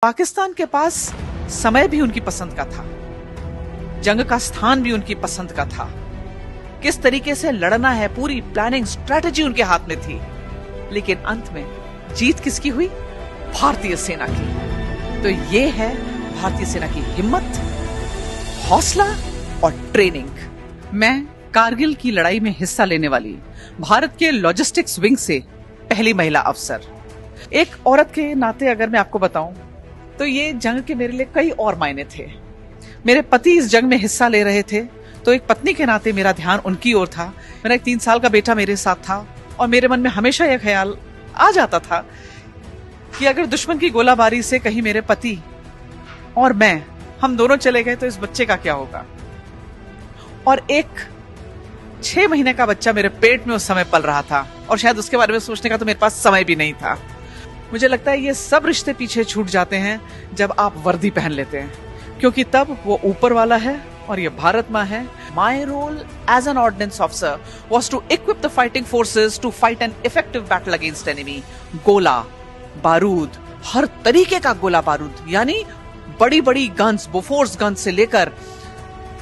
पाकिस्तान के पास समय भी उनकी पसंद का था, जंग का स्थान भी उनकी पसंद का था, किस तरीके से लड़ना है पूरी प्लानिंग स्ट्रेटजी उनके हाथ में थी। लेकिन अंत में जीत किसकी हुई? भारतीय सेना की। तो ये है भारतीय सेना की हिम्मत, हौसला और ट्रेनिंग। मैं कारगिल की लड़ाई में हिस्सा लेने वाली भारत के लॉजिस्टिक्स विंग से पहली महिला अफसर। एक औरत के नाते अगर मैं आपको बताऊं तो ये जंग के मेरे लिए कई और मायने थे। मेरे पति इस जंग में हिस्सा ले रहे थे, तो एक पत्नी के नाते मेरा ध्यान उनकी ओर था। मेरा एक 3 साल का बेटा मेरे साथ था और मेरे मन में हमेशा यह ख्याल आ जाता था कि अगर दुश्मन की गोलाबारी से कहीं मेरे पति और हम दोनों चले गए तो इस बच्चे का क्या होगा। और एक 6 महीने का बच्चा मेरे पेट में उस समय पल रहा था और शायद उसके बारे में सोचने का तो मेरे पास समय भी नहीं था। मुझे लगता है ये सब रिश्ते पीछे छूट जाते हैं जब आप वर्दी पहन लेते हैं, क्योंकि तब वो ऊपर वाला है और ये भारत माँ है। My role as an ordnance officer was to equip the fighting forces to fight an effective battle against enemy. गोला बारूद, हर तरीके का गोला बारूद, यानी बड़ी बड़ी गन्स, बोफोर्स गन्स से लेकर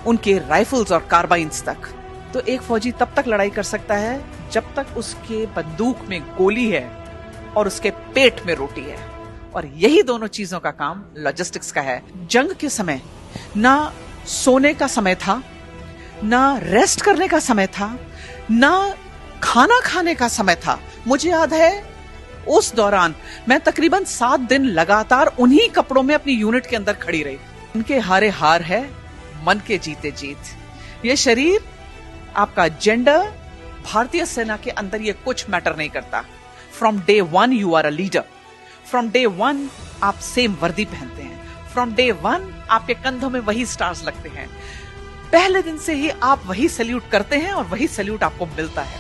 उनके राइफल्स और कार्बाइन्स तक। तो एक फौजी तब तक लड़ाई कर सकता है जब तक उसके बंदूक में गोली है और उसके पेट में रोटी है। और यही दोनों चीजों का काम लॉजिस्टिक्स का है। जंग के समय ना सोने का समय था, ना रेस्ट करने का समय था, ना खाना खाने का समय था। मुझे याद है उस दौरान मैं तकरीबन 7 दिन लगातार उन्हीं कपड़ों में अपनी यूनिट के अंदर खड़ी रही। इनके हारे हार है, मन के जीते जीत। ये शरीर, आपका जेंडर, भारतीय सेना के अंदर ये कुछ मैटर नहीं करता। From day 1 you are a leader. From day 1 आप सेम वर्दी पहनते हैं। फ्रॉम डे 1 आपके कंधों में वही स्टार्स लगते हैं। पहले दिन से ही आप वही सैल्यूट करते हैं और वही सैल्यूट आपको मिलता है।